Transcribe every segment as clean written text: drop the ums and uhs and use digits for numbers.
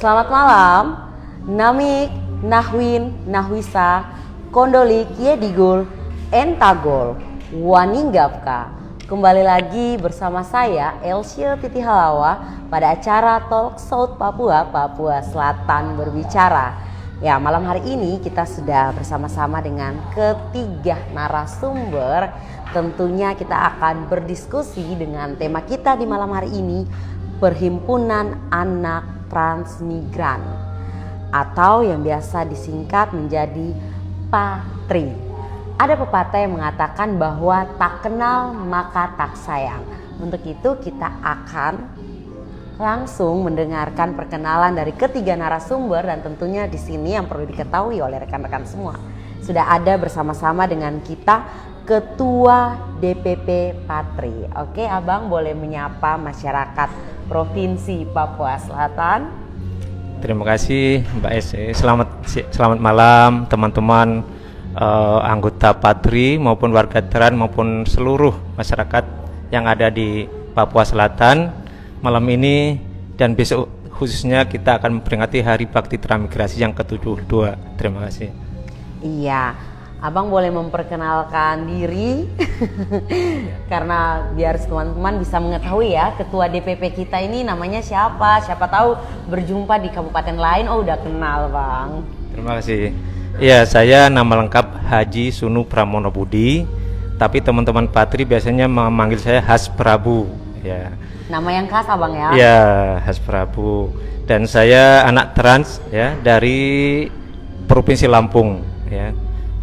Selamat malam, Namik, Nahwin, Nahwisa, Kondolik, Yedigul, Entagol, Waninggapka. Kembali lagi bersama saya, Elsie Titi Halawa, pada acara Talk South Papua, Papua Selatan berbicara. Ya, malam hari ini kita sudah bersama-sama dengan ketiga narasumber. Tentunya kita akan berdiskusi dengan tema kita di malam hari ini, Perhimpunan Anak Transmigran, atau yang biasa disingkat menjadi PATRI. Ada pepatah yang mengatakan bahwa tak kenal maka tak sayang. Untuk itu kita akan langsung mendengarkan perkenalan dari ketiga narasumber, dan tentunya di sini yang perlu diketahui oleh rekan-rekan semua, sudah ada bersama-sama dengan kita Ketua DPP PATRI. Oke, Abang boleh menyapa masyarakat Provinsi Papua Selatan. Terima kasih Mbak Ese. Selamat malam teman-teman anggota PATRI maupun warga Teran maupun seluruh masyarakat yang ada di Papua Selatan. Malam ini dan besok khususnya kita akan memperingati Hari Bakti Transmigrasi yang ke-72. Terima kasih. Iya, Abang boleh memperkenalkan diri karena biar teman-teman bisa mengetahui ya, ketua DPP kita ini namanya siapa. Siapa tahu berjumpa di kabupaten lain, oh udah kenal Bang. Terima kasih. Ya, saya nama lengkap Haji Sunu Pramono Budi, tapi teman-teman PATRI biasanya memanggil saya Has Prabu. Ya. Nama yang khas Abang ya? Ya, Has Prabu. Dan saya anak trans ya dari Provinsi Lampung ya.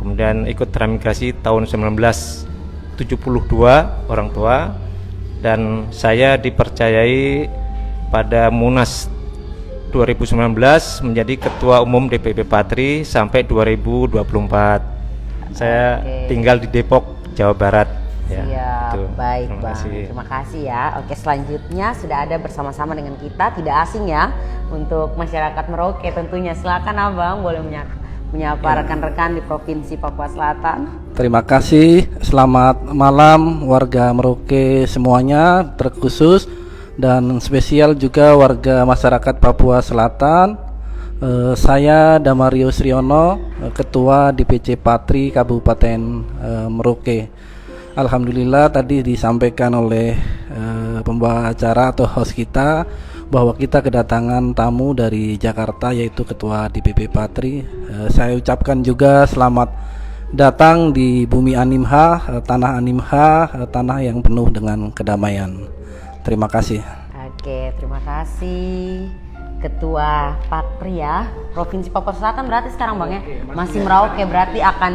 Kemudian ikut transmigrasi tahun 1972 orang tua, dan saya dipercayai pada Munas 2019 menjadi Ketua Umum DPP PATRI sampai 2024. Saya tinggal di Depok, Jawa Barat. Ya, siap, baik Bang. Terima kasih ya. Oke, selanjutnya sudah ada bersama-sama dengan kita, tidak asing ya, untuk masyarakat Merauke tentunya. Silakan Abang boleh menyapa rekan-rekan di Provinsi Papua Selatan. Terima kasih. Selamat malam warga Merauke semuanya, terkhusus dan spesial juga warga masyarakat Papua Selatan. Saya Damario Sriono, Ketua DPC PATRI Kabupaten Merauke. Alhamdulillah tadi disampaikan oleh pembawa acara atau host kita bahwa kita kedatangan tamu dari Jakarta, yaitu Ketua DPP PATRI. Saya ucapkan juga selamat datang di bumi Animha, tanah Animha, tanah yang penuh dengan kedamaian. Terima kasih. Oke, terima kasih Ketua PATRI ya, Provinsi Papua Selatan berarti sekarang Bang ya, masih Merauke berarti akan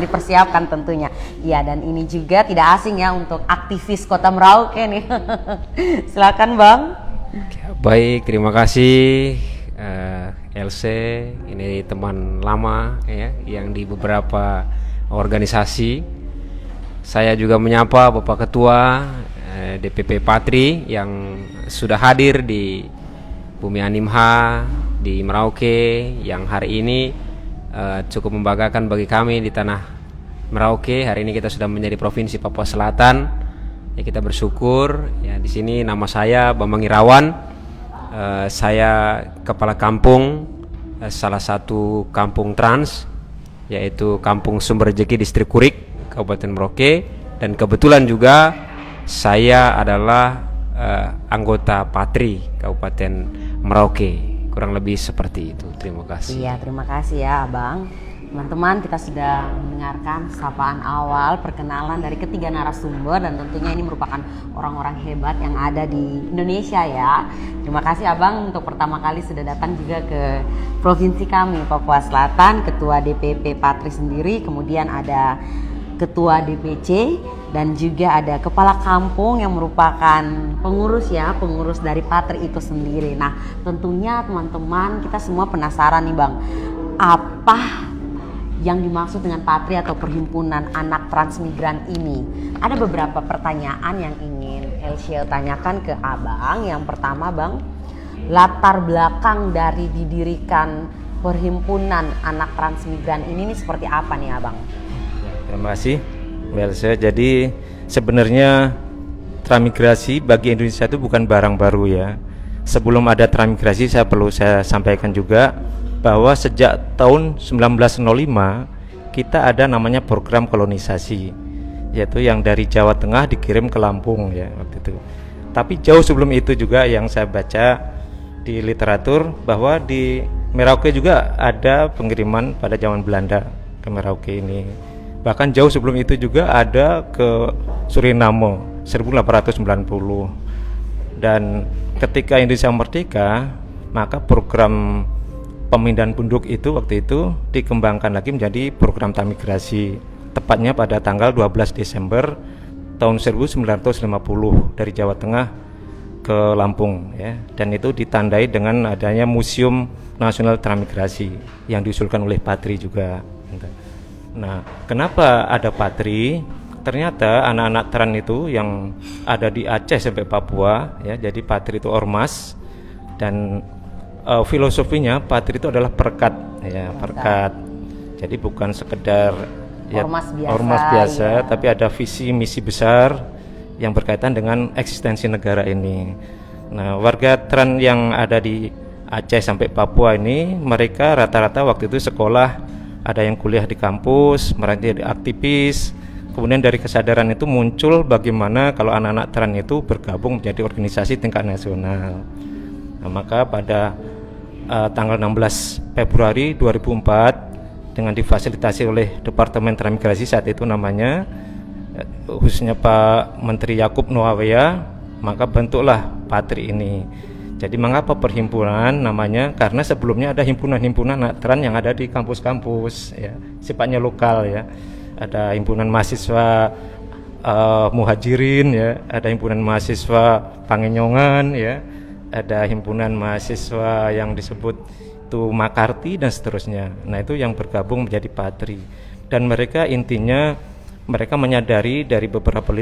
dipersiapkan tentunya. Iya, dan ini juga tidak asing ya untuk aktivis Kota Merauke nih. Silakan Bang. Baik, terima kasih Else, ini teman lama ya yang di beberapa organisasi. Saya juga menyapa Bapak Ketua DPP PATRI yang sudah hadir di Bumi Animha di Merauke, yang hari ini cukup membanggakan bagi kami di tanah Merauke. Hari ini kita sudah menjadi Provinsi Papua Selatan. Ya, kita bersyukur. Ya, di sini nama saya Bambang Irawan. Saya kepala kampung salah satu kampung trans, yaitu Kampung Sumber Rejeki Distrik Kurik, Kabupaten Merauke, dan kebetulan juga saya adalah anggota PATRI Kabupaten Merauke. Kurang lebih seperti itu. Terima kasih. Iya, terima kasih ya Abang. Teman-teman, kita sudah mendengarkan sapaan awal perkenalan dari ketiga narasumber, dan tentunya ini merupakan orang-orang hebat yang ada di Indonesia ya. Terima kasih Abang untuk pertama kali sudah datang juga ke provinsi kami Papua Selatan, Ketua DPP PATRI sendiri, kemudian ada Ketua DPC, dan juga ada Kepala Kampung yang merupakan pengurus dari PATRI itu sendiri. Nah, tentunya teman-teman kita semua penasaran nih Bang, apa yang dimaksud dengan PATRI atau Perhimpunan Anak Transmigran ini? Ada beberapa pertanyaan yang ingin Elsie tanyakan ke Abang. Yang pertama Bang, latar belakang dari didirikan Perhimpunan Anak Transmigran ini seperti apa nih Abang? Terima kasih Mbak Elsa. Jadi sebenarnya transmigrasi bagi Indonesia itu bukan barang baru ya. sebelum ada transmigrasi saya sampaikan juga bahwa sejak tahun 1905 kita ada namanya program kolonisasi, yaitu yang dari Jawa Tengah dikirim ke Lampung ya waktu itu. Tapi jauh sebelum itu juga yang saya baca di literatur bahwa di Merauke juga ada pengiriman pada zaman Belanda ke Merauke ini. Bahkan jauh sebelum itu juga ada ke Suriname 1890. Dan ketika Indonesia merdeka, maka program pemindahan penduduk itu waktu itu dikembangkan lagi menjadi program transmigrasi, tepatnya pada tanggal 12 Desember tahun 1950 dari Jawa Tengah ke Lampung ya. Dan itu ditandai dengan adanya Museum Nasional Transmigrasi yang diusulkan oleh Patri juga. Nah, kenapa ada Patri? Ternyata anak-anak Tran itu yang ada di Aceh sampai Papua ya, jadi Patri itu ormas, dan filosofinya Patri itu adalah perekat ya, perekat. Jadi bukan sekedar ya, ormas biasa ya, tapi ada visi misi besar yang berkaitan dengan eksistensi negara ini. Nah, warga Tran yang ada di Aceh sampai Papua ini, mereka rata-rata waktu itu sekolah, ada yang kuliah di kampus, mereka jadi aktivis. Kemudian dari kesadaran itu muncul bagaimana kalau anak-anak Tran itu bergabung menjadi organisasi tingkat nasional. Nah, maka pada tanggal 16 Februari 2004 dengan difasilitasi oleh Departemen Transmigrasi saat itu namanya, khususnya Pak Menteri Yakub Noawiya, maka bentuklah Patri ini. Jadi mengapa perhimpunan namanya? Karena sebelumnya ada himpunan-himpunan anak Tran yang ada di kampus-kampus ya, sifatnya lokal ya. Ada himpunan mahasiswa muhajirin ya, ada himpunan mahasiswa Pangenyongan ya, ada himpunan mahasiswa yang disebut itu Makarti dan seterusnya. Nah, itu yang bergabung menjadi Patri. Dan mereka intinya mereka menyadari dari beberapa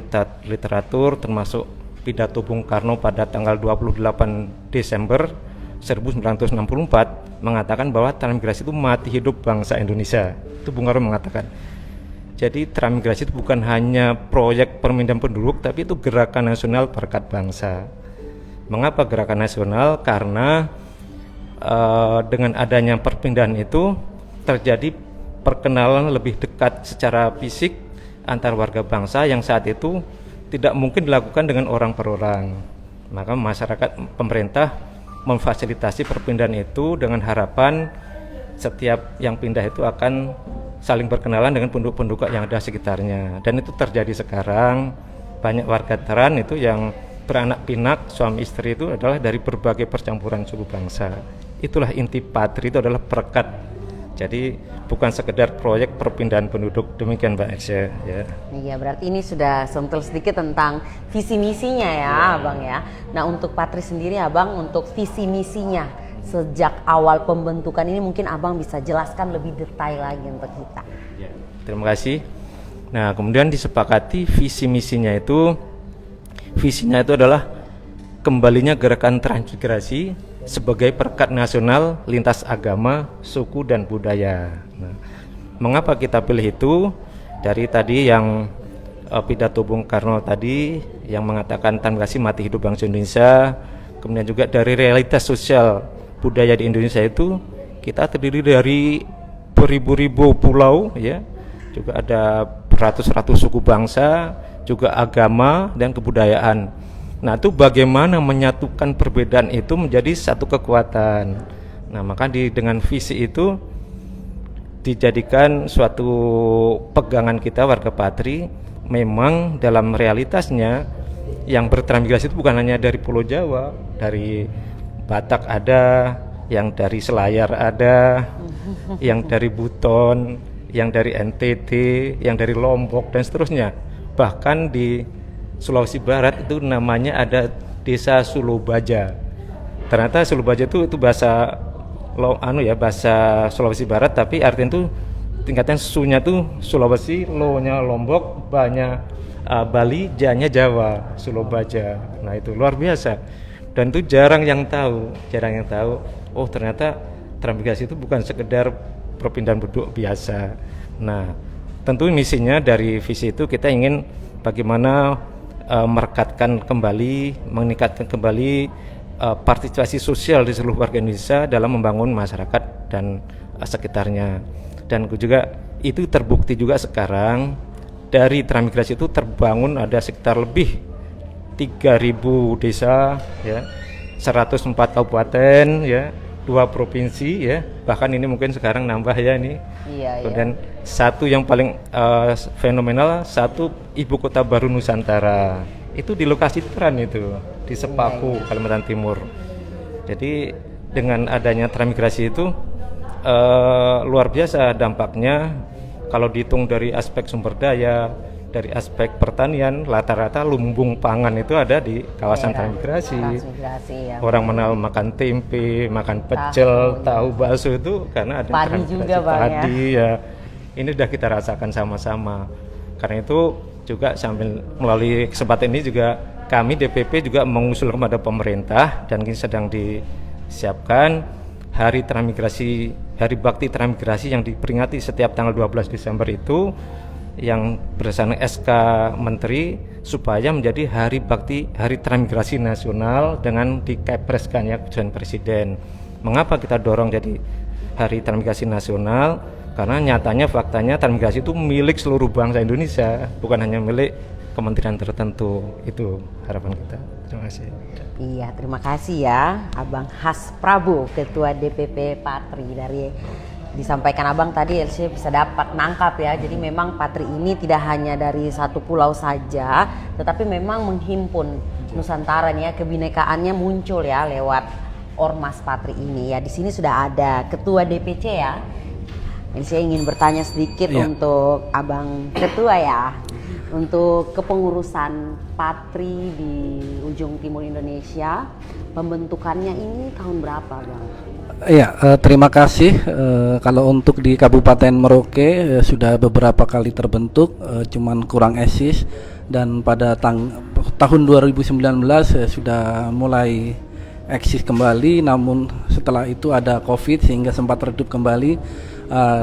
literatur termasuk pidato Bung Karno pada tanggal 28 Desember 1964 mengatakan bahwa transmigrasi itu mati hidup bangsa Indonesia. Itu Bung Karno mengatakan. Jadi transmigrasi itu bukan hanya proyek pemindahan penduduk, tapi itu gerakan nasional perekat bangsa. Mengapa gerakan nasional? Karena dengan adanya perpindahan itu terjadi perkenalan lebih dekat secara fisik antar warga bangsa yang saat itu tidak mungkin dilakukan dengan orang per orang. Maka masyarakat, pemerintah memfasilitasi perpindahan itu dengan harapan setiap yang pindah itu akan saling berkenalan dengan penduduk-penduduk yang ada sekitarnya. Dan itu terjadi sekarang. Banyak warga Tran itu yang beranak pinak, suami istri itu adalah dari berbagai percampuran suku bangsa. Itulah inti Patri, itu adalah perekat. Jadi bukan sekedar proyek perpindahan penduduk. Demikian Mbak Eksya ya. Iya, berarti ini sudah sentuh sedikit tentang visi misinya ya Abang ya. Nah, untuk Patri sendiri Abang, untuk visi misinya sejak awal pembentukan ini mungkin Abang bisa jelaskan lebih detail lagi untuk kita. Ya, terima kasih. Nah, kemudian disepakati visi misinya itu adalah kembalinya gerakan transmigrasi sebagai perekat nasional lintas agama, suku dan budaya. Nah, mengapa kita pilih itu? Dari tadi yang pidato Bung Karno tadi yang mengatakan transmigrasi mati hidup bangsa Indonesia, kemudian juga dari realitas sosial budaya di Indonesia itu kita terdiri dari beribu-ribu pulau ya, juga ada beratus-ratus suku bangsa, juga agama dan kebudayaan. Nah, itu bagaimana menyatukan perbedaan itu menjadi satu kekuatan. Nah, maka dengan visi itu dijadikan suatu pegangan kita warga Patri. Memang dalam realitasnya yang bertransmigrasi itu bukan hanya dari Pulau Jawa, dari Batak ada, yang dari Selayar ada, yang dari Buton, yang dari NTT, yang dari Lombok dan seterusnya. Bahkan di Sulawesi Barat itu namanya ada Desa Sulubaja. Ternyata Sulubaja itu bahasa bahasa Sulawesi Barat, tapi artinya itu tingkatan sunya tuh Sulawesi, lo-nya Lombok, ba-nya Bali, ja-nya Jawa, Sulubaja. Nah, itu luar biasa. Dan itu jarang yang tahu. Oh, ternyata transmigrasi itu bukan sekedar perpindahan penduduk biasa. Nah, tentu misinya dari visi itu kita ingin bagaimana merekatkan kembali, meningkatkan kembali partisipasi sosial di seluruh warga Indonesia dalam membangun masyarakat dan sekitarnya. Dan juga itu terbukti juga sekarang dari transmigrasi itu terbangun ada sekitar lebih 3.000 desa ya, 104 kabupaten ya, 2 provinsi ya, bahkan ini mungkin sekarang nambah ya ini. Iya, Dan satu yang paling fenomenal, satu ibu kota baru Nusantara. Itu di lokasi Tran itu, di Sepaku, Kalimantan Timur. Jadi dengan adanya transmigrasi itu luar biasa dampaknya. Kalau dihitung dari aspek sumber daya, dari aspek pertanian, rata-rata lumbung pangan itu ada di kawasan transmigrasi. Ya. Orang mengenal makan tempe, makan pecel, tahu bakso itu karena ada padi juga Bang padi ya. Ini sudah kita rasakan sama-sama. Karena itu juga sambil melalui kesempatan ini juga kami DPP juga mengusul kepada pemerintah dan ini sedang disiapkan Hari Transmigrasi, Hari Bakti Transmigrasi yang diperingati setiap tanggal 12 Desember itu yang berdasarkan SK Menteri supaya menjadi Hari Bakti, Hari Transmigrasi Nasional dengan dikepreskan ya keputusan Presiden. Mengapa kita dorong jadi Hari Transmigrasi Nasional? Karena nyatanya faktanya transmigrasi itu milik seluruh bangsa Indonesia, bukan hanya milik kementerian tertentu. Itu harapan kita. Terima kasih. Iya, terima kasih ya Abang Has Prabu, Ketua DPP Patri. Dari disampaikan Abang tadi LC bisa dapat nangkap ya. Jadi memang Patri ini tidak hanya dari satu pulau saja, tetapi memang menghimpun Nusantara nih ya, kebinekaannya muncul ya lewat Ormas Patri ini ya. Di sini sudah ada Ketua DPC ya. Ini saya ingin bertanya sedikit untuk Abang Ketua ya. Untuk kepengurusan Patri di ujung timur Indonesia, pembentukannya ini tahun berapa Bang? Iya, terima kasih. Kalau untuk di Kabupaten Merauke sudah beberapa kali terbentuk, cuman kurang eksis. Dan pada tahun 2019 sudah mulai eksis kembali, namun setelah itu ada COVID sehingga sempat redup kembali.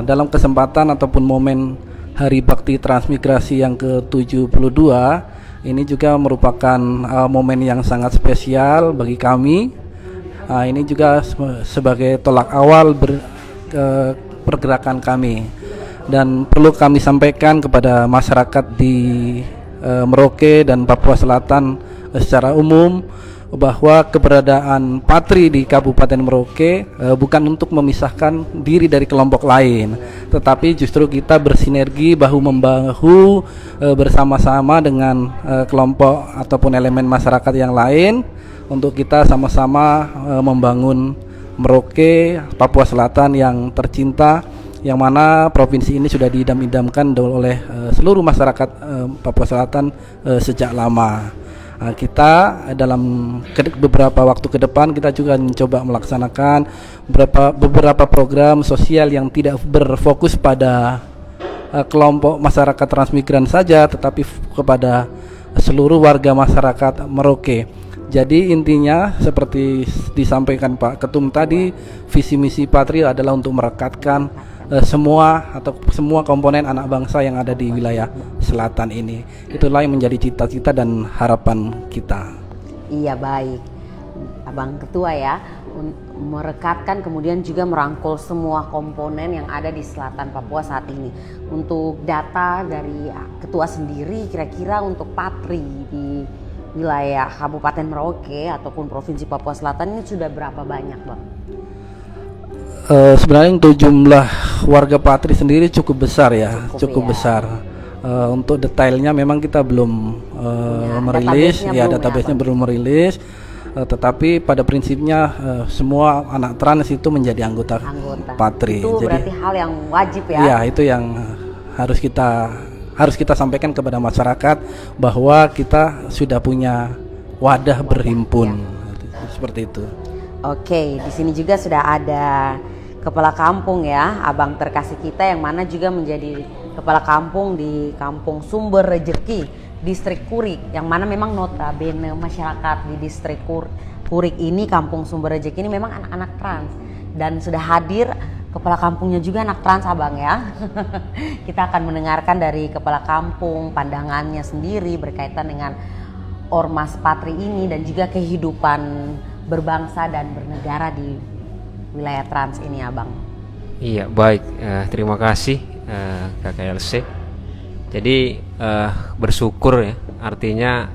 Dalam kesempatan ataupun momen Hari Bakti Transmigrasi yang ke-72 ini juga merupakan momen yang sangat spesial bagi kami. Ini juga sebagai tolak awal pergerakan kami, dan perlu kami sampaikan kepada masyarakat di Merauke dan Papua Selatan secara umum bahwa keberadaan Patri di Kabupaten Merauke bukan untuk memisahkan diri dari kelompok lain, tetapi justru kita bersinergi bahu-membahu bersama-sama dengan kelompok ataupun elemen masyarakat yang lain untuk kita sama-sama membangun Merauke, Papua Selatan yang tercinta, yang mana provinsi ini sudah diidam-idamkan oleh seluruh masyarakat Papua Selatan sejak lama. Kita dalam beberapa waktu ke depan kita juga mencoba melaksanakan beberapa program sosial yang tidak berfokus pada kelompok masyarakat transmigran saja, tetapi kepada seluruh warga masyarakat Merauke. Jadi intinya seperti disampaikan Pak Ketum tadi, visi misi Patri adalah untuk merekatkan semua komponen anak bangsa yang ada di wilayah selatan ini. Itulah yang menjadi cita-cita dan harapan kita. Iya, baik Abang Ketua ya, merekatkan kemudian juga merangkul semua komponen yang ada di selatan Papua saat ini. Untuk data dari Ketua sendiri, kira-kira untuk Patri di wilayah Kabupaten Merauke ataupun Provinsi Papua Selatan ini sudah berapa banyak Bang? Sebenarnya untuk jumlah warga Patri sendiri cukup besar ya, cukup besar. Untuk detailnya memang kita belum merilis, database-nya belum merilis. Tetapi pada prinsipnya semua anak trans itu menjadi anggota. Patri. Itu berarti hal yang wajib ya? Iya, itu yang harus kita sampaikan kepada masyarakat bahwa kita sudah punya wadah berhimpun, seperti itu. Oke, di sini juga sudah ada kepala kampung ya, abang terkasih kita yang mana juga menjadi kepala kampung di Kampung Sumber Rejeki, Distrik Kurik, yang mana memang notabene masyarakat di Distrik Kurik ini, Kampung Sumber Rejeki ini memang anak-anak trans, dan sudah hadir kepala kampungnya juga anak trans abang ya. Kita akan mendengarkan dari kepala kampung pandangannya sendiri berkaitan dengan Ormas Patri ini dan juga kehidupan berbangsa dan bernegara di wilayah Trans ini Abang. Iya, baik. Terima kasih Kakak LC. Jadi bersyukur ya, artinya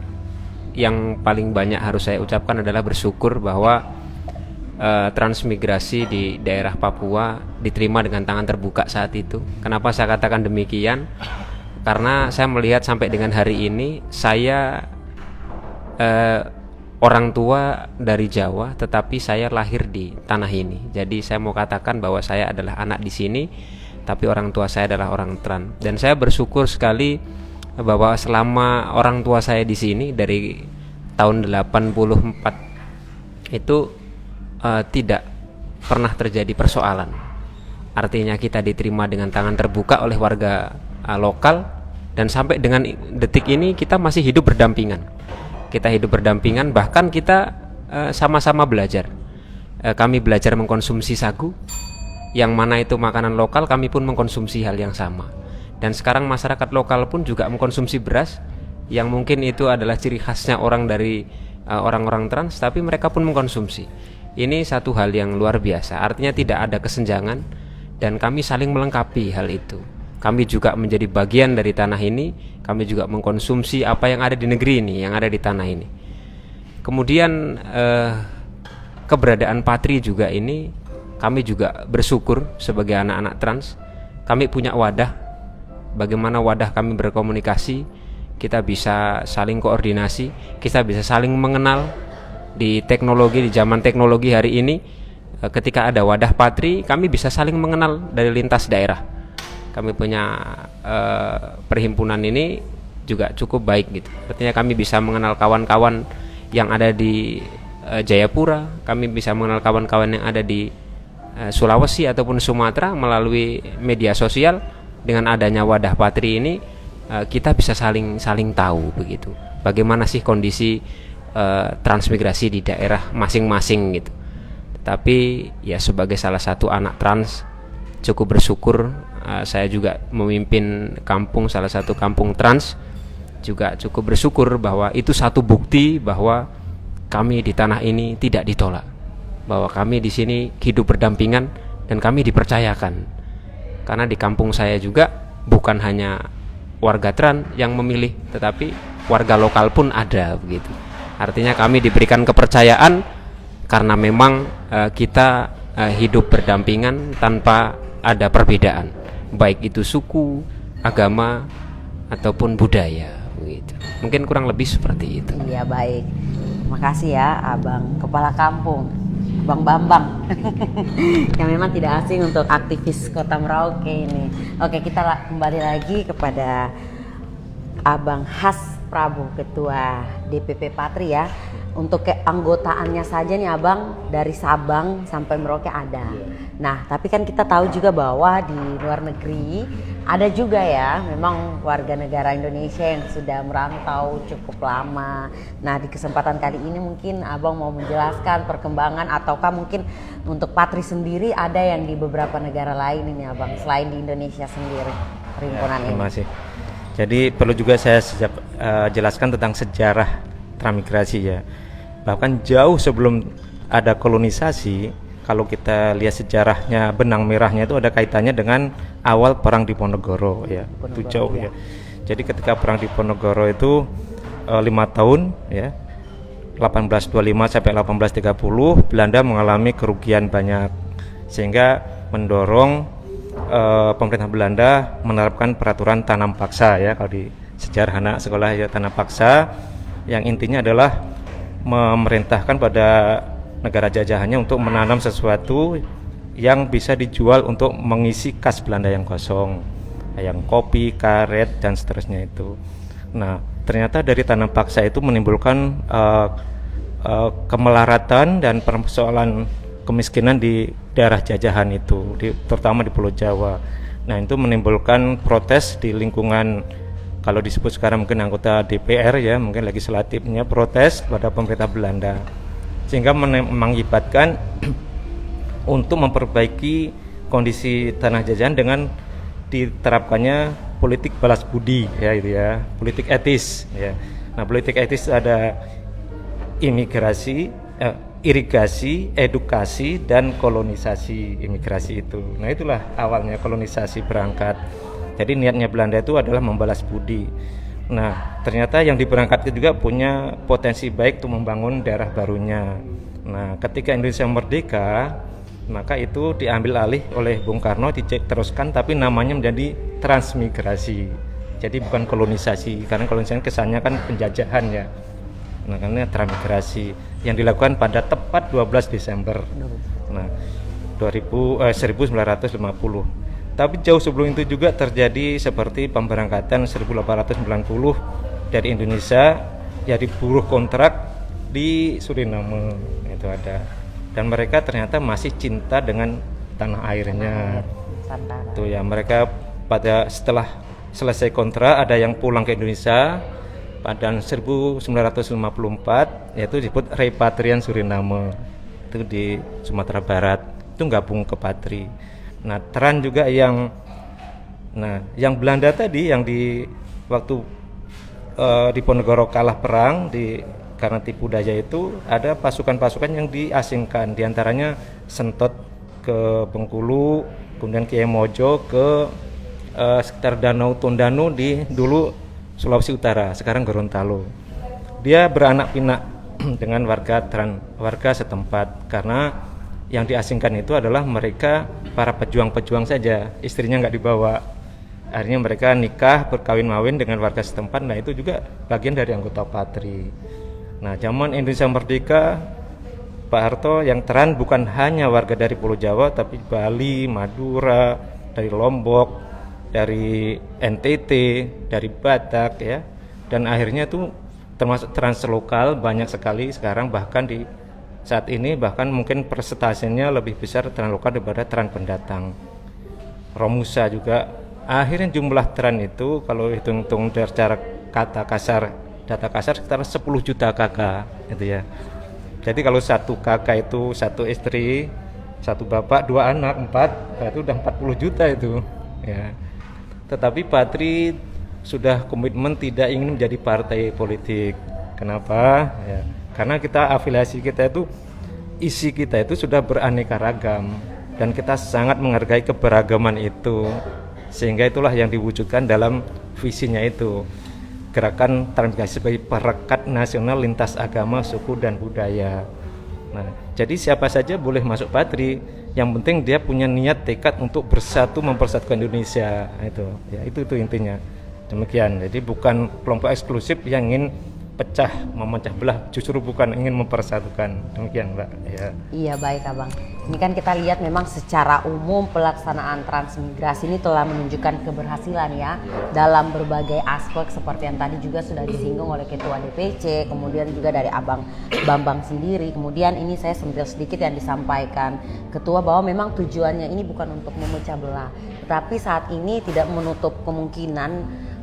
yang paling banyak harus saya ucapkan adalah bersyukur bahwa transmigrasi di daerah Papua diterima dengan tangan terbuka saat itu. Kenapa saya katakan demikian? Karena saya melihat sampai dengan hari ini saya orang tua dari Jawa, tetapi saya lahir di tanah ini. Jadi saya mau katakan bahwa saya adalah anak di sini, tapi orang tua saya adalah orang Trans. Dan saya bersyukur sekali bahwa selama orang tua saya di sini dari tahun 84 itu tidak pernah terjadi persoalan. Artinya kita diterima dengan tangan terbuka oleh warga lokal, dan sampai dengan detik ini kita masih hidup berdampingan. Kita hidup berdampingan, bahkan kita sama-sama belajar. Kami belajar mengkonsumsi sagu, yang mana itu makanan lokal, kami pun mengkonsumsi hal yang sama. Dan sekarang masyarakat lokal pun juga mengkonsumsi beras, yang mungkin itu adalah ciri khasnya orang dari orang-orang Trans, tapi mereka pun mengkonsumsi. Ini satu hal yang luar biasa, artinya tidak ada kesenjangan, dan kami saling melengkapi hal itu. Kami juga menjadi bagian dari tanah ini, kami juga mengkonsumsi apa yang ada di negeri ini, yang ada di tanah ini. Kemudian keberadaan Patri juga ini, kami juga bersyukur sebagai anak-anak Trans. Kami punya wadah, bagaimana wadah kami berkomunikasi, kita bisa saling koordinasi, kita bisa saling mengenal di teknologi, di zaman teknologi hari ini. Ketika ada wadah Patri, kami bisa saling mengenal dari lintas daerah. Kami punya perhimpunan ini juga cukup baik gitu. Artinya kami bisa mengenal kawan-kawan yang ada di Jayapura, kami bisa mengenal kawan-kawan yang ada di Sulawesi ataupun Sumatera melalui media sosial. Dengan adanya wadah Patri ini kita bisa saling tahu begitu. Bagaimana sih kondisi transmigrasi di daerah masing-masing gitu. Tapi ya sebagai salah satu anak Trans, cukup bersyukur. Saya juga memimpin kampung, salah satu kampung Trans, juga cukup bersyukur bahwa itu satu bukti bahwa kami di tanah ini tidak ditolak, bahwa kami di sini hidup berdampingan dan kami dipercayakan. Karena di kampung saya juga bukan hanya warga Trans yang memilih, tetapi warga lokal pun ada begitu. Artinya kami diberikan kepercayaan karena memang kita hidup berdampingan tanpa ada perbedaan, baik itu suku, agama ataupun budaya begitu. Mungkin kurang lebih seperti itu. Iya, baik. Terima kasih ya Abang Kepala Kampung, Bang Bambang. Yang memang tidak asing untuk aktivis Kota Merauke ini. Oke, kita kembali lagi kepada Abang Has Prabu, Ketua DPP Patri ya. Untuk keanggotaannya saja nih Abang, dari Sabang sampai Merauke ada. Nah, tapi kan kita tahu juga bahwa di luar negeri ada juga ya memang warga negara Indonesia yang sudah merantau cukup lama. Nah, di kesempatan kali ini mungkin Abang mau menjelaskan perkembangan, ataukah mungkin untuk Patri sendiri ada yang di beberapa negara lain ini Abang, selain di Indonesia sendiri perhimpunan ini. Terima kasih. Jadi perlu juga saya jelaskan tentang sejarah transmigrasi ya. Bahkan jauh sebelum ada kolonisasi, kalau kita lihat sejarahnya, benang merahnya itu ada kaitannya dengan awal perang Diponegoro ya. Itu jauh ya. Jadi ketika perang Diponegoro itu 5 tahun ya, 1825 sampai 1830, Belanda mengalami kerugian banyak, sehingga mendorong pemerintah Belanda menerapkan peraturan tanam paksa ya. Kalau di sejarah anak sekolah ya, tanam paksa yang intinya adalah memerintahkan pada negara jajahannya untuk menanam sesuatu yang bisa dijual untuk mengisi kas Belanda yang kosong, yang kopi, karet dan seterusnya itu. Nah, ternyata dari tanam paksa itu menimbulkan kemelaratan dan persoalan kemiskinan di daerah jajahan itu, terutama di Pulau Jawa. Nah, itu menimbulkan protes di lingkungan, kalau disebut sekarang mungkin anggota DPR ya, mungkin legislatifnya, protes pada pemerintah Belanda, sehingga mengakibatkan untuk memperbaiki kondisi tanah jajahan dengan diterapkannya politik balas budi ya, itu ya, politik etis ya. Nah, politik etis ada imigrasi, irigasi, edukasi, dan kolonisasi imigrasi itu. Nah itulah awalnya kolonisasi berangkat. Jadi niatnya Belanda itu adalah membalas budi. Nah ternyata yang diberangkatkan juga punya potensi baik untuk membangun daerah barunya. Nah ketika Indonesia merdeka, maka itu diambil alih oleh Bung Karno, diteruskan tapi namanya menjadi transmigrasi. Jadi bukan kolonisasi, karena kolonisasi kesannya kan penjajahan ya. Nah, karena transmigrasi yang dilakukan pada tepat 12 Desember. Nah, 1950. Tapi jauh sebelum itu juga terjadi seperti pemberangkatan 1890 dari Indonesia jadi buruh kontrak di Suriname itu ada. Dan mereka ternyata masih cinta dengan tanah airnya. Itu ya, mereka pada setelah selesai kontrak ada yang pulang ke Indonesia pada 1954, yaitu disebut repatrian Suriname, itu di Sumatera Barat, itu gabung ke Patri. Nah Tran juga yang Belanda tadi yang di waktu Diponegoro kalah perang karena tipu daya itu ada pasukan-pasukan yang diasingkan, diantaranya Sentot ke Bengkulu, kemudian Kiai Mojo ke sekitar Danau Tondano di dulu Sulawesi Utara, sekarang Gorontalo. Dia beranak pinak dengan warga setempat karena yang diasingkan itu adalah mereka para pejuang-pejuang saja, istrinya nggak dibawa. Akhirnya mereka nikah, berkawin-mawin dengan warga setempat. Nah itu juga bagian dari anggota Patri. Nah zaman Indonesia Merdeka, Pak Harto yang Tran bukan hanya warga dari Pulau Jawa, tapi Bali, Madura, dari Lombok, dari NTT, dari Batak ya, dan akhirnya itu termasuk translokal banyak sekali sekarang, bahkan di saat ini bahkan mungkin persentasinya lebih besar translokal daripada tran pendatang. Romusa juga akhirnya jumlah tran itu kalau hitung-hitung secara data kasar sekitar 10 juta kakak gitu ya. Jadi kalau satu kakak itu satu istri, satu bapak, dua anak, 4, itu udah 40 juta itu ya. Tetapi Patri sudah komitmen tidak ingin menjadi partai politik. Kenapa? Ya, karena afiliasi kita itu, isi kita itu sudah beraneka ragam dan kita sangat menghargai keberagaman itu. Sehingga itulah yang diwujudkan dalam visinya itu. Gerakan transmigrasi sebagai perekat nasional lintas agama, suku dan budaya. Nah, jadi siapa saja boleh masuk Patri, yang penting dia punya niat tekad untuk bersatu mempersatukan Indonesia. Nah, itu intinya. Demikian. Jadi bukan kelompok eksklusif yang ingin memecah belah, justru bukan ingin mempersatukan. Demikian, Mbak. Ya. Iya, baik Abang. Ini kan kita lihat memang secara umum pelaksanaan transmigrasi ini telah menunjukkan keberhasilan ya dalam berbagai aspek seperti yang tadi juga sudah disinggung oleh Ketua DPC, kemudian juga dari Abang Bambang sendiri. Kemudian ini saya sentil sedikit yang disampaikan Ketua bahwa memang tujuannya ini bukan untuk memecah belah, tetapi saat ini tidak menutup kemungkinan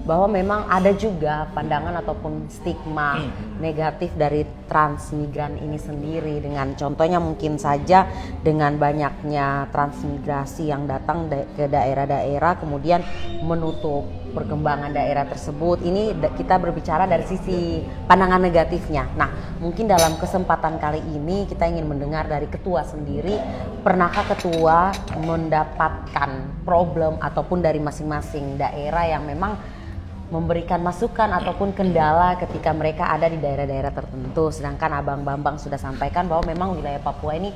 bahwa memang ada juga pandangan ataupun stigma negatif dari transmigran ini sendiri, dengan contohnya mungkin saja dengan banyaknya transmigrasi yang datang ke daerah-daerah kemudian menutup perkembangan daerah tersebut. Ini kita berbicara dari sisi pandangan negatifnya. Nah, mungkin dalam kesempatan kali ini kita ingin mendengar dari Ketua sendiri, pernahkah Ketua mendapatkan problem ataupun dari masing-masing daerah yang memang memberikan masukan ataupun kendala ketika mereka ada di daerah-daerah tertentu, sedangkan Abang Bambang sudah sampaikan bahwa memang wilayah Papua ini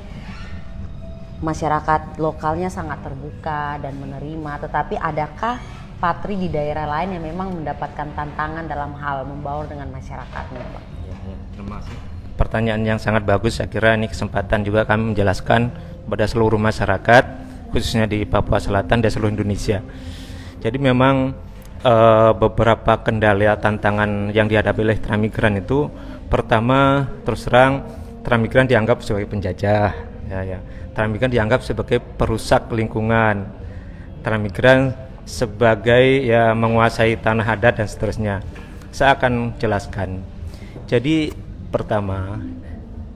masyarakat lokalnya sangat terbuka dan menerima, tetapi adakah Patri di daerah lain yang memang mendapatkan tantangan dalam hal membaur dengan masyarakatnya, Bang? Terima kasih. Pertanyaan yang sangat bagus, saya kira ini kesempatan juga kami menjelaskan kepada seluruh masyarakat, khususnya di Papua Selatan dan seluruh Indonesia. Jadi memang beberapa kendala tantangan yang dihadapi oleh transmigran itu, pertama terus terang transmigran dianggap sebagai penjajah ya. Transmigran dianggap sebagai perusak lingkungan, transmigran sebagai ya menguasai tanah adat dan seterusnya. Saya akan jelaskan. Jadi pertama,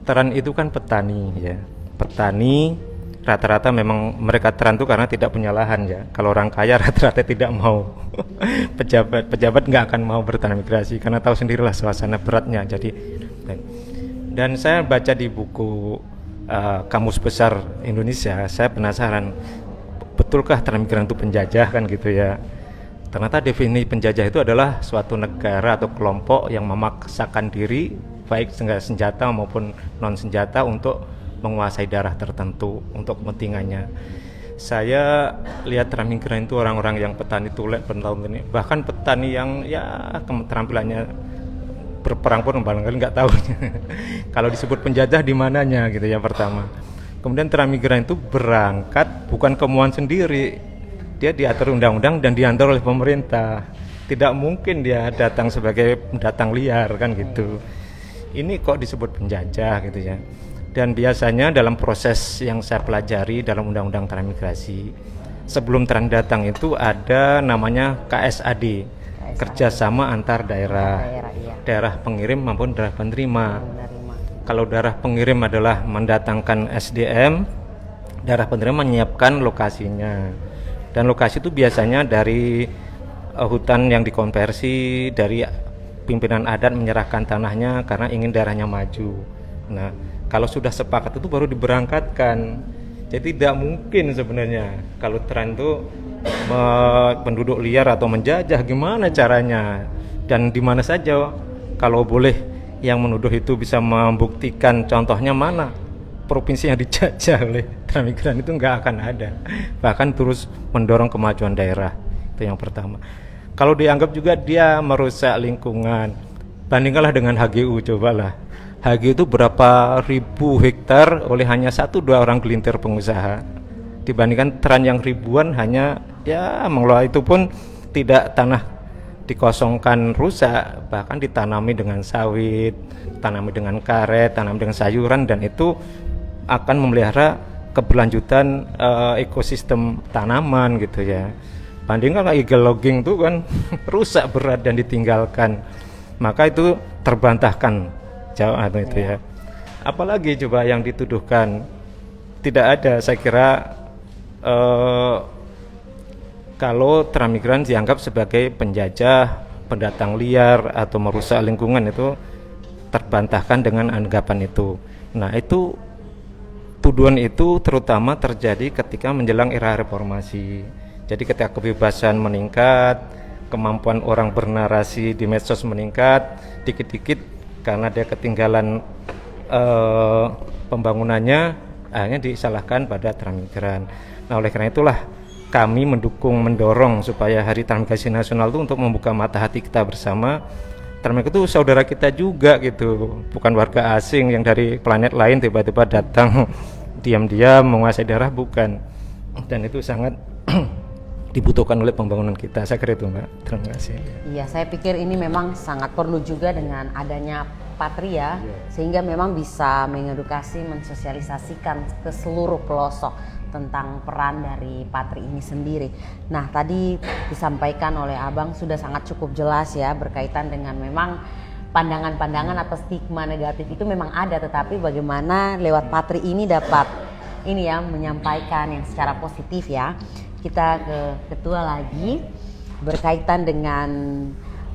Tran itu kan petani ya. Petani rata-rata memang mereka Tran itu karena tidak punya lahan ya. Kalau orang kaya rata-rata tidak mau. Pejabat nggak akan mau bertransmigrasi karena tahu sendirilah suasana beratnya. Jadi Dan saya baca di buku Kamus Besar Indonesia, saya penasaran, betulkah transmigran itu penjajah kan gitu ya. Ternyata definisi penjajah itu adalah suatu negara atau kelompok yang memaksakan diri baik senjata maupun non senjata untuk menguasai daerah tertentu untuk kepentingannya. Saya lihat transmigran itu orang-orang yang petani tulen bertahun ini, bahkan petani yang ya keterampilannya berperang pun barangkali nggak tahu. Kalau disebut penjajah di mananya gitu ya pertama. Kemudian transmigran itu berangkat bukan kemauan sendiri, dia diatur undang-undang dan diantar oleh pemerintah. Tidak mungkin dia datang sebagai pendatang liar kan gitu. Ini kok disebut penjajah gitu ya. Dan biasanya dalam proses yang saya pelajari dalam undang-undang transmigrasi, sebelum trans datang itu ada namanya KSAD, kerjasama antar daerah, daerah pengirim maupun daerah penerima. Kalau daerah pengirim adalah mendatangkan SDM, daerah penerima menyiapkan lokasinya, dan lokasi itu biasanya dari hutan yang dikonversi, dari pimpinan adat menyerahkan tanahnya karena ingin daerahnya maju. Nah, kalau sudah sepakat itu baru diberangkatkan. Jadi tidak mungkin sebenarnya kalau trans itu penduduk liar atau menjajah, gimana caranya dan di mana saja. Kalau boleh yang menuduh itu bisa membuktikan contohnya mana provinsi yang dijajah oleh transmigran, itu nggak akan ada, bahkan terus mendorong kemajuan daerah. Itu yang pertama. Kalau dianggap juga dia merusak lingkungan, bandingkanlah dengan HGU. Cobalah HGU itu berapa ribu hektar oleh hanya 1-2 orang gelintir pengusaha, dibandingkan trans yang ribuan hanya ya mengelola itu pun tidak tanah dikosongkan rusak, bahkan ditanami dengan sawit, tanami dengan karet, tanami dengan sayuran, dan itu akan memelihara keberlanjutan ekosistem tanaman gitu ya. Bandingkan illegal logging itu kan rusak berat dan ditinggalkan, maka itu terbantahkan jauh itu ya. Apalagi coba yang dituduhkan, tidak ada, saya kira kalau transmigran dianggap sebagai penjajah, pendatang liar atau merusak lingkungan, itu terbantahkan dengan anggapan itu. Nah, itu tuduhan itu terutama terjadi ketika menjelang era reformasi. Jadi ketika kebebasan meningkat, kemampuan orang bernarasi di medsos meningkat, dikit-dikit karena dia ketinggalan pembangunannya, akhirnya disalahkan pada transmigran. Nah, oleh karena itulah kami mendorong supaya Hari Transmigrasi Nasional itu untuk membuka mata hati kita bersama. Transmigran itu saudara kita juga gitu, bukan warga asing yang dari planet lain tiba-tiba datang diam-diam menguasai daerah, bukan. Dan itu sangat dibutuhkan oleh pembangunan kita. Saya kira itu, Mbak. Terima kasih. Iya, saya pikir ini memang sangat perlu juga dengan adanya Patria, sehingga memang bisa mengedukasi, mensosialisasikan ke seluruh pelosok tentang peran dari Patri ini sendiri. Nah, tadi disampaikan oleh Abang sudah sangat cukup jelas ya, berkaitan dengan memang pandangan-pandangan atau stigma negatif itu memang ada, tetapi bagaimana lewat Patri ini dapat ini ya menyampaikan yang secara positif ya. Kita ke ketua lagi berkaitan dengan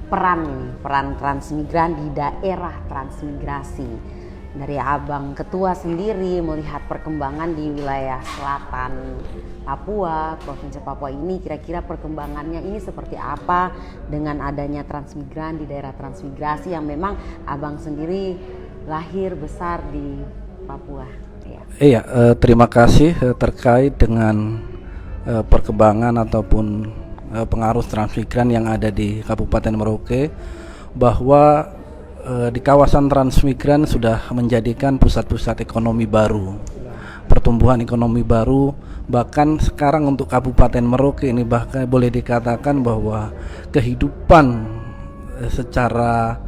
peran transmigran di daerah transmigrasi. Dari Abang Ketua sendiri melihat perkembangan di wilayah selatan Papua, Provinsi Papua ini, kira-kira perkembangannya ini seperti apa dengan adanya transmigran di daerah transmigrasi yang memang Abang sendiri lahir besar di Papua. Iya, terima kasih terkait dengan perkembangan ataupun pengaruh transmigran yang ada di Kabupaten Merauke, bahwa di kawasan transmigran sudah menjadikan pusat-pusat ekonomi baru, pertumbuhan ekonomi baru. Bahkan sekarang untuk Kabupaten Merauke ini bahkan boleh dikatakan bahwa kehidupan secara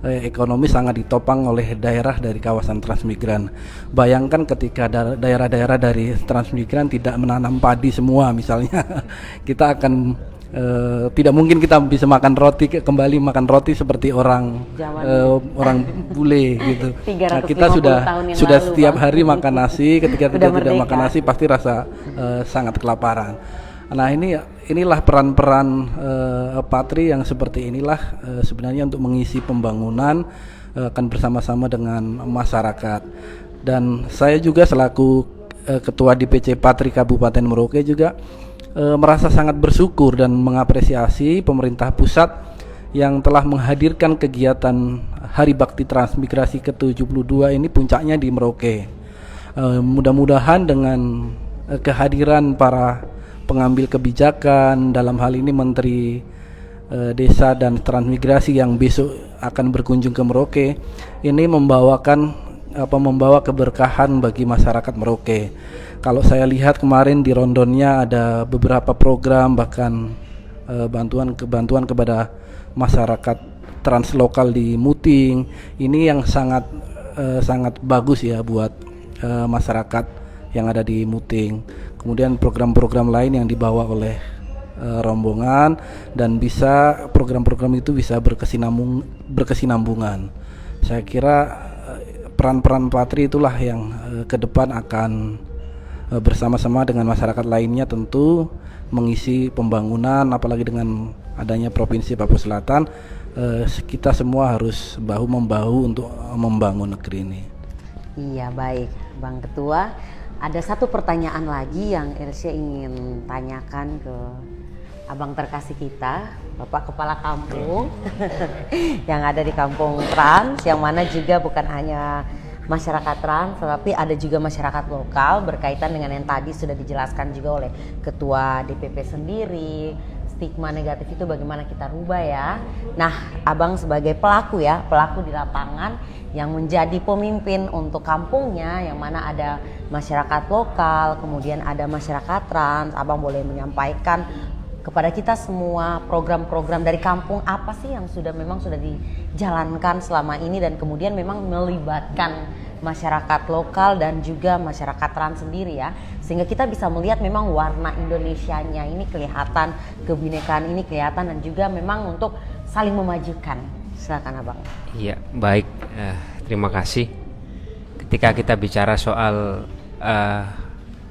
ekonomi sangat ditopang oleh daerah dari kawasan transmigran. Bayangkan ketika daerah-daerah dari transmigran tidak menanam padi semua misalnya, kita akan tidak mungkin kita bisa kembali makan roti seperti orang bule gitu. Nah, kita sudah setiap hari makan nasi. Ketika kita tidak makan nasi pasti rasa sangat kelaparan. Nah, inilah peran-peran Patri yang seperti inilah sebenarnya untuk mengisi pembangunan akan bersama-sama dengan masyarakat. Dan saya juga selaku Ketua DPC Patri Kabupaten Merauke juga merasa sangat bersyukur dan mengapresiasi pemerintah pusat yang telah menghadirkan kegiatan Hari Bakti Transmigrasi ke-72 ini, puncaknya di Merauke. Mudah-mudahan dengan kehadiran para pengambil kebijakan, dalam hal ini Menteri Desa dan Transmigrasi yang besok akan berkunjung ke Merauke, ini membawa keberkahan bagi masyarakat Merauke. Kalau saya lihat kemarin di rondonnya ada beberapa program, bahkan bantuan kepada masyarakat translokal di Muting. Ini yang sangat bagus ya buat masyarakat yang ada di Muting. Kemudian program-program lain yang dibawa oleh rombongan, dan program-program itu bisa berkesinambungan. Saya kira peran-peran Patri itulah yang ke depan akan bersama-sama dengan masyarakat lainnya tentu mengisi pembangunan, apalagi dengan adanya Provinsi Papua Selatan. Kita semua harus bahu-membahu untuk membangun negeri ini. Iya, baik Bang Ketua. Ada satu pertanyaan lagi yang Elsie ingin tanyakan ke Abang terkasih kita, Bapak Kepala Kampung yang ada di Kampung Trans, yang mana juga bukan hanya masyarakat Trans, tetapi ada juga masyarakat lokal, berkaitan dengan yang tadi sudah dijelaskan juga oleh Ketua DPP sendiri. Stigma negatif itu bagaimana kita rubah ya. Nah, Abang sebagai pelaku di lapangan yang menjadi pemimpin untuk kampungnya, yang mana ada masyarakat lokal, kemudian ada masyarakat Trans. Abang boleh menyampaikan kepada kita semua program-program dari kampung apa sih yang sudah dijalankan selama ini, dan kemudian memang melibatkan masyarakat lokal dan juga masyarakat Trans sendiri ya, sehingga kita bisa melihat memang warna Indonesianya ini kelihatan, kebinekaan ini kelihatan, dan juga memang untuk saling memajukan. Silakan Abang. Iya, baik, terima kasih. Ketika kita bicara soal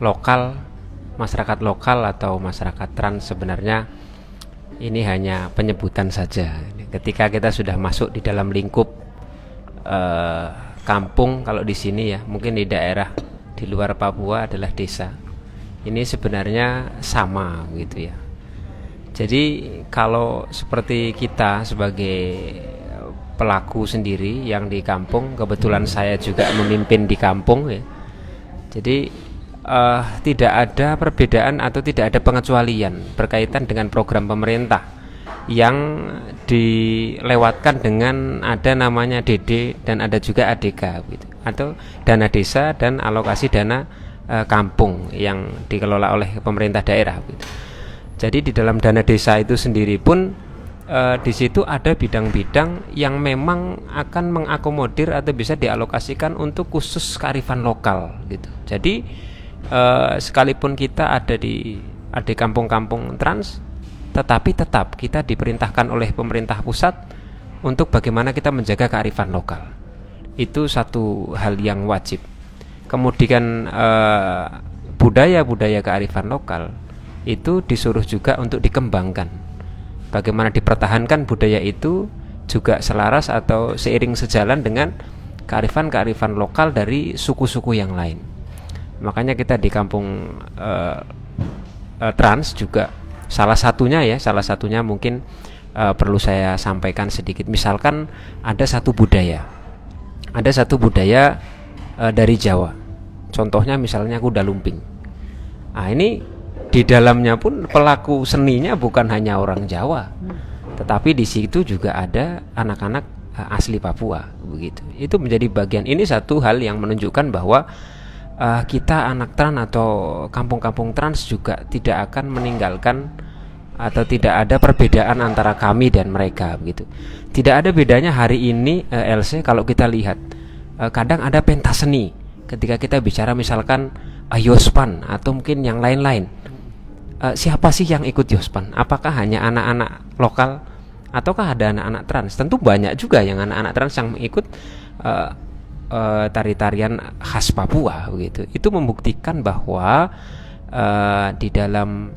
lokal, masyarakat lokal atau masyarakat Trans, sebenarnya ini hanya penyebutan saja. Ketika kita sudah masuk di dalam lingkup kampung, kalau di sini ya, mungkin di daerah di luar Papua adalah desa. Ini sebenarnya sama gitu ya. Jadi kalau seperti kita sebagai pelaku sendiri yang di kampung, kebetulan saya juga memimpin di kampung ya. Jadi tidak ada perbedaan atau tidak ada pengecualian berkaitan dengan program pemerintah yang dilewatkan dengan ada namanya DD dan ada juga ADK gitu, atau dana desa dan alokasi dana kampung yang dikelola oleh pemerintah daerah gitu. Jadi di dalam dana desa itu sendiri pun di situ ada bidang-bidang yang memang akan mengakomodir atau bisa dialokasikan untuk khusus kearifan lokal gitu. Jadi sekalipun kita ada di kampung-kampung Trans, tetapi tetap kita diperintahkan oleh pemerintah pusat untuk bagaimana kita menjaga kearifan lokal. Itu satu hal yang wajib. Kemudian budaya-budaya kearifan lokal itu disuruh juga untuk dikembangkan. Bagaimana dipertahankan budaya itu juga selaras atau seiring sejalan dengan kearifan-kearifan lokal dari suku-suku yang lain. Makanya kita di kampung Trans juga salah satunya mungkin perlu saya sampaikan sedikit. Misalkan ada satu budaya dari Jawa, contohnya misalnya kuda lumping. Nah, ini di dalamnya pun pelaku seninya bukan hanya orang Jawa, tetapi di situ juga ada anak-anak asli Papua begitu. Itu menjadi bagian. Ini satu hal yang menunjukkan bahwa kita anak Trans atau kampung-kampung Trans juga tidak akan meninggalkan atau tidak ada perbedaan antara kami dan mereka begitu. Tidak ada bedanya hari ini LC kalau kita lihat kadang ada pentas seni ketika kita bicara misalkan Yospan atau mungkin yang lain-lain. Siapa sih yang ikut Yospan? Apakah hanya anak-anak lokal ataukah ada anak-anak Trans? Tentu banyak juga yang anak-anak Trans yang mengikut tari-tarian khas Papua begitu. Itu membuktikan bahwa di dalam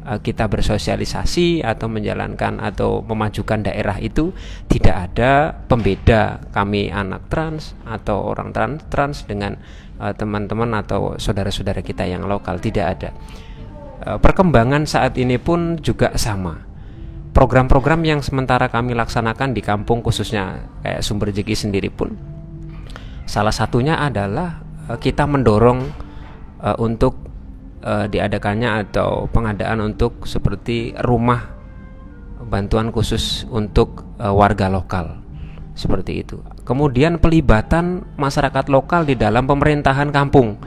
kita bersosialisasi atau menjalankan atau memajukan daerah itu tidak ada pembeda kami anak trans atau orang trans dengan teman-teman atau saudara-saudara kita yang lokal, tidak ada. Perkembangan saat ini pun juga sama. Program-program yang sementara kami laksanakan di kampung khususnya kayak Sumber Jeki sendiri pun salah satunya adalah kita mendorong untuk diadakannya atau pengadaan untuk seperti rumah bantuan khusus untuk warga lokal seperti itu. Kemudian pelibatan masyarakat lokal di dalam pemerintahan kampung.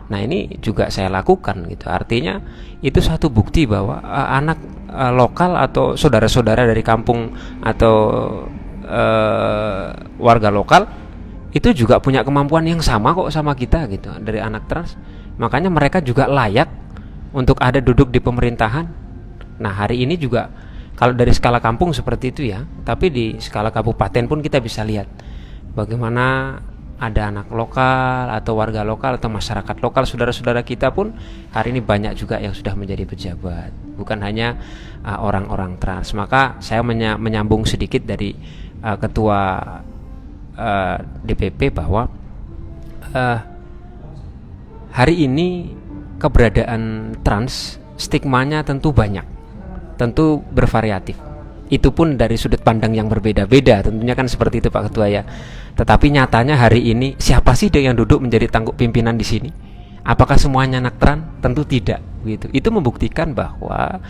Nah, ini juga saya lakukan gitu. Artinya itu satu bukti bahwa anak lokal atau saudara-saudara dari kampung atau warga lokal itu juga punya kemampuan yang sama kok sama kita gitu, dari anak trans. Makanya mereka juga layak untuk ada duduk di pemerintahan. Nah, hari ini juga kalau dari skala kampung seperti itu ya, tapi di skala kabupaten pun kita bisa lihat bagaimana ada anak lokal atau warga lokal atau masyarakat lokal, saudara-saudara kita pun hari ini banyak juga yang sudah menjadi pejabat, bukan hanya orang-orang trans. Maka saya menyambung sedikit dari ketua DPP bahwa hari ini keberadaan trans stigmanya tentu banyak, tentu bervariatif. Itu pun dari sudut pandang yang berbeda-beda, tentunya kan seperti itu Pak Ketua ya. Tetapi nyatanya hari ini siapa sih yang duduk menjadi tanggup pimpinan di sini? Apakah semuanya anak trans? Tentu tidak. Gitu. Itu membuktikan bahwa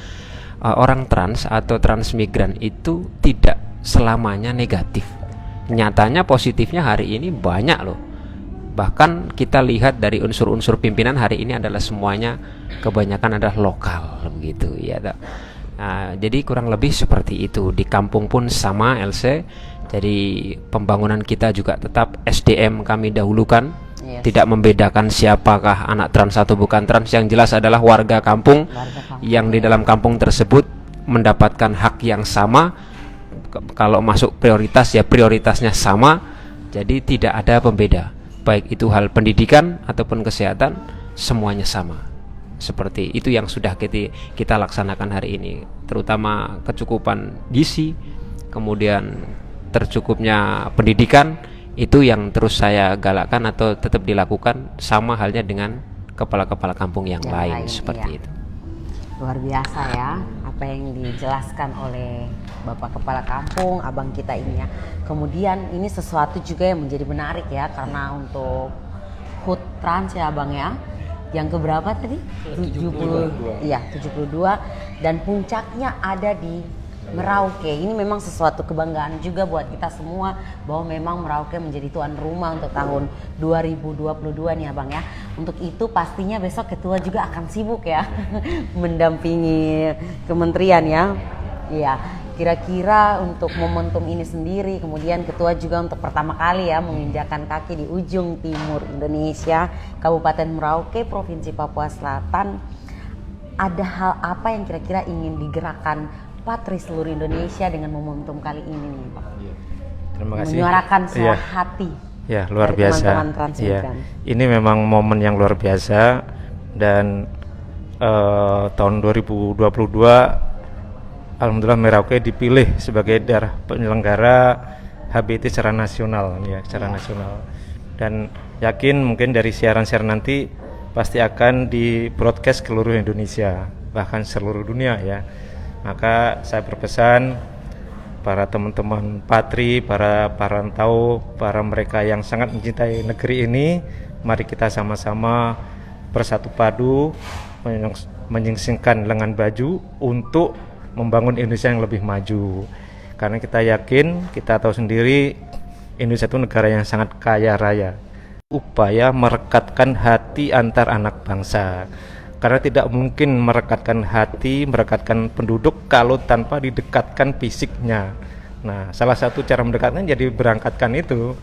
orang trans atau transmigran itu tidak selamanya negatif. Nyatanya positifnya hari ini banyak loh. Bahkan kita lihat dari unsur-unsur pimpinan hari ini adalah semuanya kebanyakan adalah lokal begitu ya. Nah, jadi kurang lebih seperti itu. Di kampung pun sama LC. Jadi pembangunan kita juga tetap SDM kami dahulukan. Yes. Tidak membedakan siapakah anak trans atau bukan trans. Yang jelas adalah warga kampung yang di dalam kampung tersebut mendapatkan hak yang sama. Kalau masuk prioritas ya prioritasnya sama. Jadi tidak ada pembeda. Baik itu hal pendidikan ataupun kesehatan, semuanya sama. Seperti itu yang sudah kita laksanakan hari ini. Terutama kecukupan gizi, kemudian tercukupnya pendidikan, itu yang terus saya galakkan atau tetap dilakukan, sama halnya dengan kepala-kepala kampung yang lain seperti itu. Luar biasa ya apa yang dijelaskan oleh Bapak Kepala Kampung, abang kita ini ya. Kemudian ini sesuatu juga yang menjadi menarik ya, karena untuk HUT Trans ya abang ya, yang keberapa tadi? 70, iya 72, dan puncaknya ada di Merauke. Ini memang sesuatu kebanggaan juga buat kita semua bahwa memang Merauke menjadi tuan rumah untuk tahun 2022 nih abang ya. Untuk itu pastinya besok ketua juga akan sibuk ya mendampingi kementerian ya. Iya, kira-kira untuk momentum ini sendiri, kemudian ketua juga untuk pertama kali ya menginjakan kaki di ujung timur Indonesia, Kabupaten Merauke, Provinsi Papua Selatan. Ada hal apa yang kira-kira ingin digerakkan Patri seluruh Indonesia dengan momentum kali ini nih Pak? Terima kasih. Menyuarakan suara hati. Ya, luar biasa. Teman-teman transmigran. Ini memang momen yang luar biasa, dan tahun 2022 alhamdulillah Merauke dipilih sebagai daerah penyelenggara HBT secara nasional ya, secara nasional. Dan yakin mungkin dari siaran-siaran nanti pasti akan di broadcast ke seluruh Indonesia, bahkan seluruh dunia ya. Maka saya berpesan para teman-teman Patri, para perantau, para mereka yang sangat mencintai negeri ini, mari kita sama-sama bersatu padu menyingsingkan lengan baju untuk membangun Indonesia yang lebih maju. Karena kita yakin, kita tahu sendiri Indonesia itu negara yang sangat kaya raya. Upaya merekatkan hati antar anak bangsa. Karena tidak mungkin merekatkan hati, merekatkan penduduk kalau tanpa didekatkan fisiknya. Nah, salah satu cara mendekatkan jadi berangkatkan itu.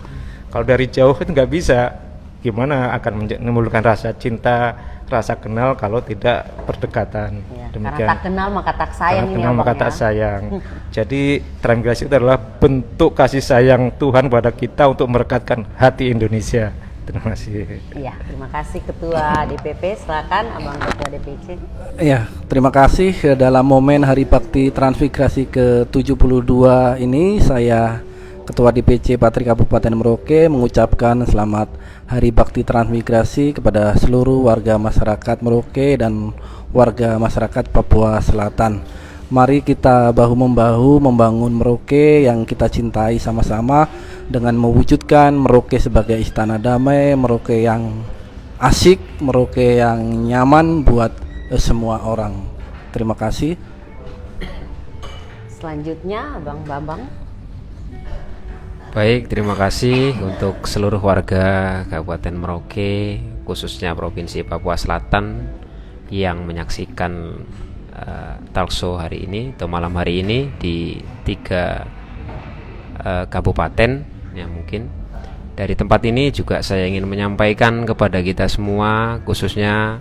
Kalau dari jauh itu nggak bisa. Gimana akan menimbulkan rasa cinta, rasa kenal kalau tidak berdekatan. Ya, demikian. karena tak kenal maka tak sayang. Karena kenal maka tak sayang. Jadi transmigrasi itu adalah bentuk kasih sayang Tuhan pada kita untuk merekatkan hati Indonesia. Terima kasih. Iya, terima kasih Ketua DPP. Silakan Abang Ketua DPC. Ya, terima kasih. Dalam momen Hari Bakti Transmigrasi ke-72 ini, saya Ketua DPC Patri Kabupaten Merauke mengucapkan selamat Hari Bakti Transmigrasi kepada seluruh warga masyarakat Merauke dan warga masyarakat Papua Selatan. Mari kita bahu-membahu membangun Merauke yang kita cintai sama-sama dengan mewujudkan Merauke sebagai istana damai, Merauke yang asik, Merauke yang nyaman buat semua orang. Terima kasih. Selanjutnya Abang Bambang. Baik, terima kasih untuk seluruh warga Kabupaten Merauke, khususnya Provinsi Papua Selatan yang menyaksikan talkshow hari ini atau malam hari ini di 3 kabupaten ya. Mungkin dari tempat ini juga saya ingin menyampaikan kepada kita semua, khususnya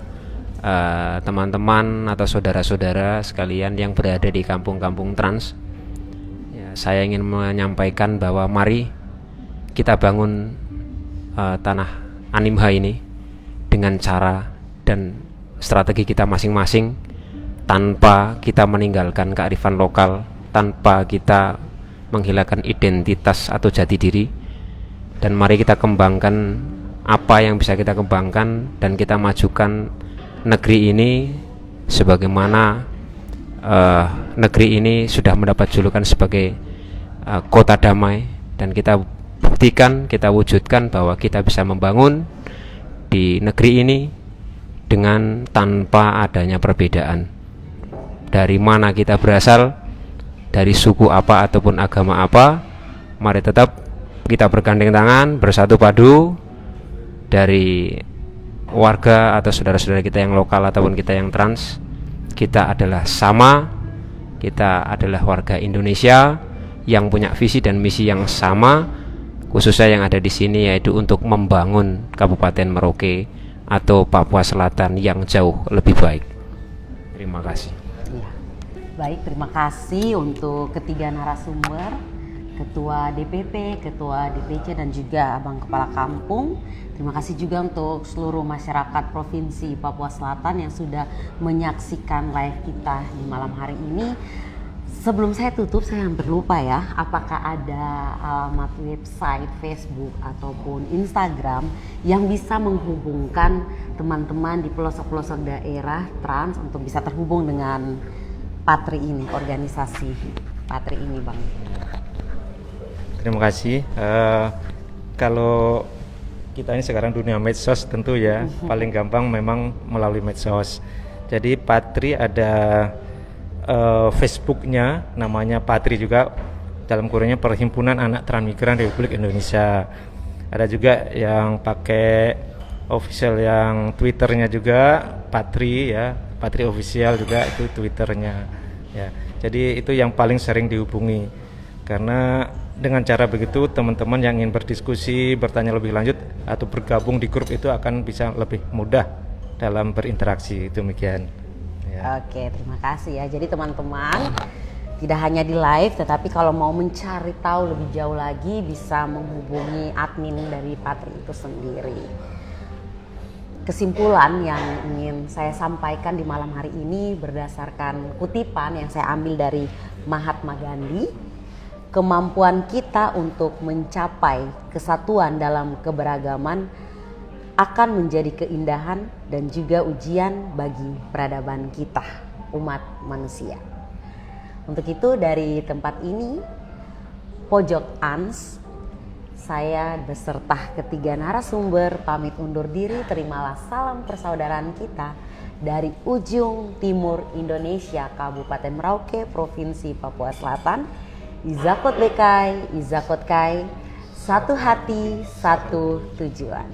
teman-teman atau saudara-saudara sekalian yang berada di kampung-kampung trans ya, saya ingin menyampaikan bahwa mari kita bangun tanah Animha ini dengan cara dan strategi kita masing-masing, tanpa kita meninggalkan kearifan lokal, tanpa kita menghilangkan identitas atau jati diri. Dan mari kita kembangkan apa yang bisa kita kembangkan dan kita majukan negeri ini sebagaimana negeri ini sudah mendapat julukan sebagai kota damai, dan kita buktikan, kita wujudkan bahwa kita bisa membangun di negeri ini dengan tanpa adanya perbedaan. Dari mana kita berasal, dari suku apa ataupun agama apa, mari tetap kita bergandeng tangan, bersatu padu. Dari warga atau saudara-saudara kita yang lokal ataupun kita yang trans, kita adalah sama, kita adalah warga Indonesia yang punya visi dan misi yang sama, khususnya yang ada di sini, yaitu untuk membangun Kabupaten Merauke atau Papua Selatan yang jauh lebih baik. Terima kasih. Baik, terima kasih untuk ketiga narasumber, Ketua DPP, Ketua DPC, dan juga Abang Kepala Kampung. Terima kasih juga untuk seluruh masyarakat Provinsi Papua Selatan yang sudah menyaksikan live kita di malam hari ini. Sebelum saya tutup, saya hampir lupa ya, apakah ada alamat website, Facebook, ataupun Instagram yang bisa menghubungkan teman-teman di pelosok-pelosok daerah trans untuk bisa terhubung dengan Patri ini, organisasi Patri ini, Bang? Terima kasih. Kalau kita ini sekarang dunia medsos tentu ya, paling gampang memang melalui medsos. Jadi Patri ada Facebooknya, namanya Patri juga, dalam kurungnya Perhimpunan Anak Transmigran Republik Indonesia. Ada juga yang pakai official, yang Twitternya juga Patri ya, Patri Official juga itu Twitternya ya. Jadi itu yang paling sering dihubungi, karena dengan cara begitu teman-teman yang ingin berdiskusi, bertanya lebih lanjut atau bergabung di grup itu akan bisa lebih mudah dalam berinteraksi. Demikian ya. Oke, terima kasih ya. Jadi teman-teman tidak hanya di live, tetapi kalau mau mencari tahu lebih jauh lagi bisa menghubungi admin dari Patri itu sendiri. Kesimpulan yang ingin saya sampaikan di malam hari ini berdasarkan kutipan yang saya ambil dari Mahatma Gandhi, kemampuan kita untuk mencapai kesatuan dalam keberagaman akan menjadi keindahan dan juga ujian bagi peradaban kita, umat manusia. Untuk itu dari tempat ini, Pojok ANS, saya beserta ketiga narasumber pamit undur diri. Terimalah salam persaudaraan kita dari ujung timur Indonesia, Kabupaten Merauke, Provinsi Papua Selatan. Izakot Bekai, Izakot Kai, satu hati, satu tujuan.